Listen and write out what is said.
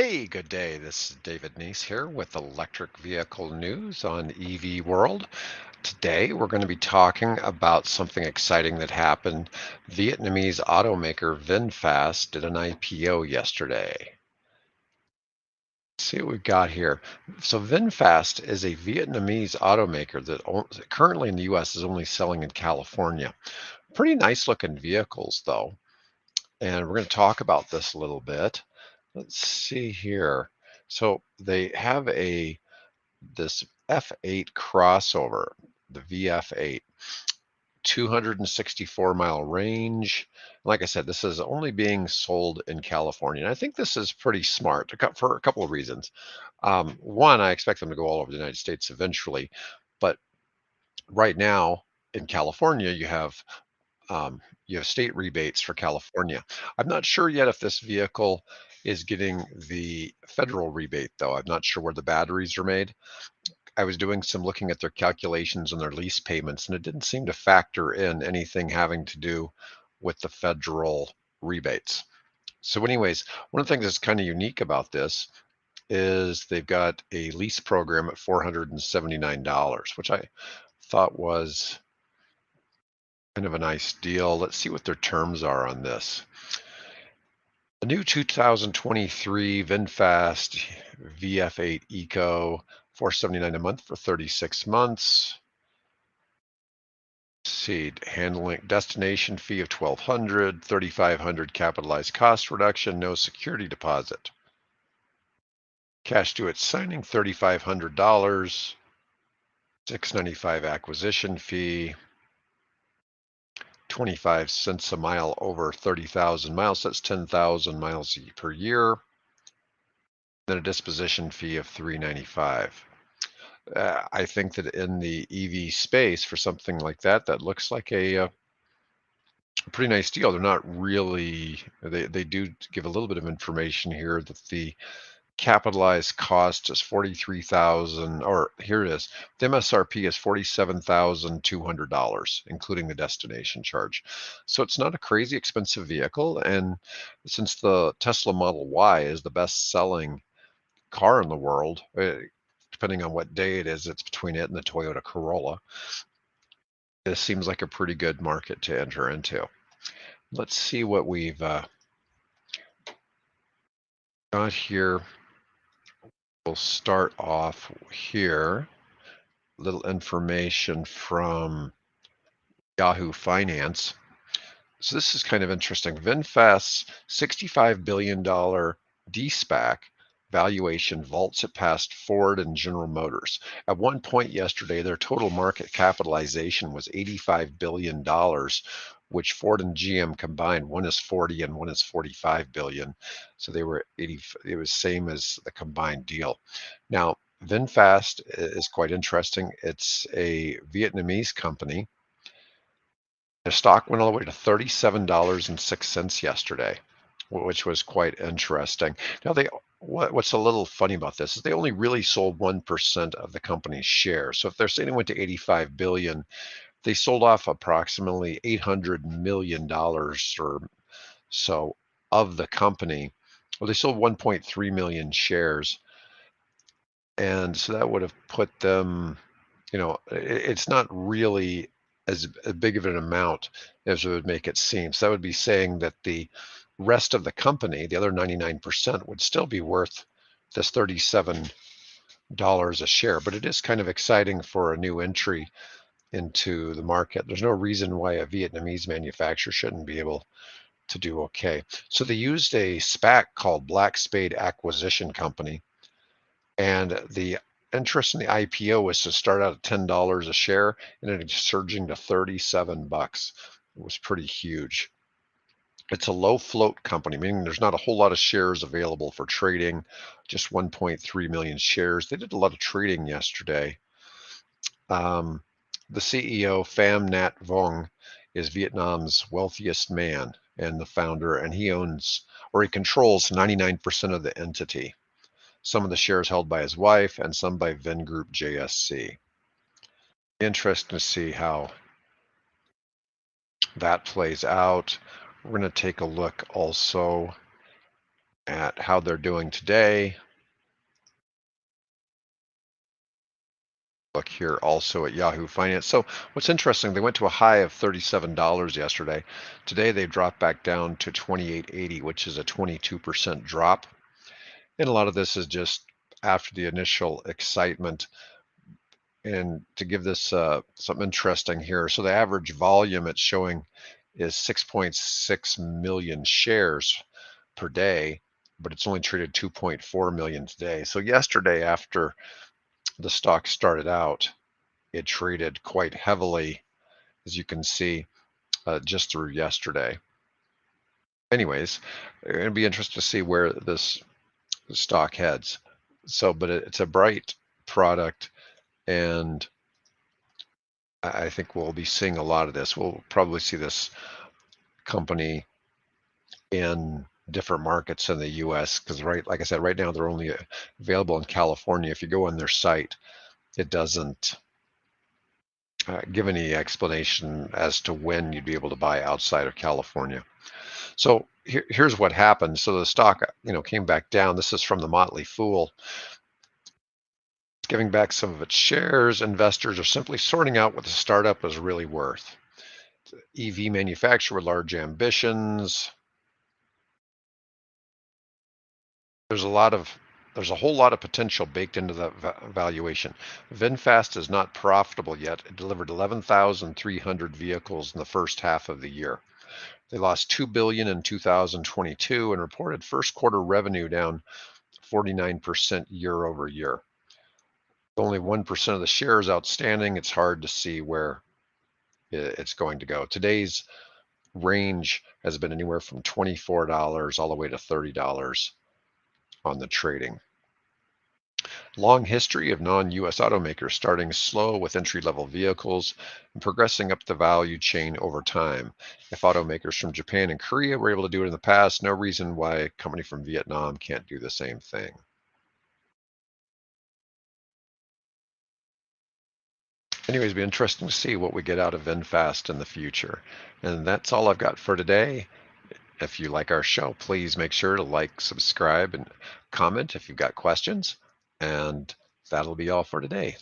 Hey, good day. This is David Neese here with electric vehicle news on EV World. Today, we're going to be talking about something exciting that happened. Vietnamese automaker VinFast did an IPO yesterday. Let's see what we've got here. So, VinFast is a Vietnamese automaker that currently in the US is only selling in California. Pretty nice looking vehicles, though. And we're going to talk about this a little bit. Let's see here. So they have this F8 crossover, the VF8, 264-mile range. Like I said, this is only being sold in California. And I think this is pretty smart for a couple of reasons. One, I expect them to go all over the United States eventually, but right now in California, you have state rebates for California. I'm not sure yet if this vehicle is getting the federal rebate, though. I'm not sure where the batteries are made. I was doing some looking at their calculations and their lease payments, and it didn't seem to factor in anything having to do with the federal rebates. So, anyways, one of the things that's kind of unique about this is they've got a lease program at $479, which I thought was kind of a nice deal. Let's see what their terms are on this. The new 2023 VinFast VF8 Eco, 479 a month for 36 months. Seed handling destination fee of 1,200, 3,500 capitalized cost reduction, no security deposit. Cash due at signing $3,500, $695 acquisition fee, 25 cents a mile over 30,000 miles. That's 10,000 miles per year. Then a disposition fee of $395. I think that in the EV space for something like that, that looks like a pretty nice deal. They're not really, they do give a little bit of information here that the capitalized cost is 43,000, or here it is. The MSRP is $47,200, including the destination charge. So it's not a crazy expensive vehicle. And since the Tesla Model Y is the best selling car in the world, depending on what day it is, it's between it and the Toyota Corolla. This seems like a pretty good market to enter into. Let's see what we've got here. We'll start off here. Little information from Yahoo Finance. So this is kind of interesting. VinFast's $65 billion de-SPAC valuation vaults it past Ford and General Motors. At one point yesterday, their total market capitalization was $85 billion, which Ford and GM combined, one is 40 and one is 45 billion. So they were 80, it was same as the combined deal. Now, VinFast is quite interesting. It's a Vietnamese company. The stock went all the way to $37.06 yesterday, which was quite interesting. Now, what's a little funny about this is they only really sold 1% of the company's shares. So if they're saying it went to 85 billion, they sold off approximately $800 million or so of the company. Well, they sold 1.3 million shares. And so that would have put them, it's not really as big of an amount as it would make it seem. So that would be saying that the rest of the company, the other 99%, would still be worth this $37 a share. But it is kind of exciting for a new entry into the market. There's no reason why a Vietnamese manufacturer shouldn't be able to do okay. So they used a SPAC called Black Spade Acquisition Company, and the interest in the IPO was to start out at $10 a share, and it's surging to 37 bucks. It was pretty huge. It's a low float company, meaning there's not a whole lot of shares available for trading, just 1.3 million shares. They did a lot of trading yesterday. Um, the CEO, Pham Nhat Vuong, is Vietnam's wealthiest man and the founder, and he controls 99% of the entity. Some of the shares held by his wife and some by Vingroup JSC. Interesting to see how that plays out. We're going to take a look also at how they're doing today. Look here also at Yahoo Finance. So what's interesting, they went to a high of $37 yesterday. Today they dropped back down to 28.80, which is a 22% drop. And a lot of this is just after the initial excitement. And to give this something interesting here, so the average volume it's showing is 6.6 million shares per day, but it's only traded 2.4 million today. So yesterday, after the stock started out, it traded quite heavily, as you can see, just through yesterday. Anyways, it'd be interesting to see where this stock heads. So, but it's a bright product, and I think we'll be seeing a lot of this. We'll probably see this company in different markets in the US because, right, like I said, right now they're only available in California. If you go on their site, it doesn't give any explanation as to when you'd be able to buy outside of California. So here's what happened. So the stock, came back down. This is from the Motley Fool. It's giving back some of its shares. Investors are simply sorting out what the startup is really worth. EV manufacturer with large ambitions. There's a whole lot of potential baked into the valuation. VinFast is not profitable yet. It delivered 11,300 vehicles in the first half of the year. They lost $2 billion in 2022 and reported first quarter revenue down 49% year over year. Only 1% of the shares outstanding. It's hard to see where it's going to go. Today's range has been anywhere from $24 all the way to $30 on the trading. Long history of non-US automakers starting slow with entry-level vehicles and progressing up the value chain over time. If automakers from Japan and Korea were able to do it in the past, no reason why a company from Vietnam can't do the same thing. Anyways, it'll be interesting to see what we get out of VinFast in the future. And that's all I've got for today. If you like our show, please make sure to like, subscribe, and comment if you've got questions. And that'll be all for today.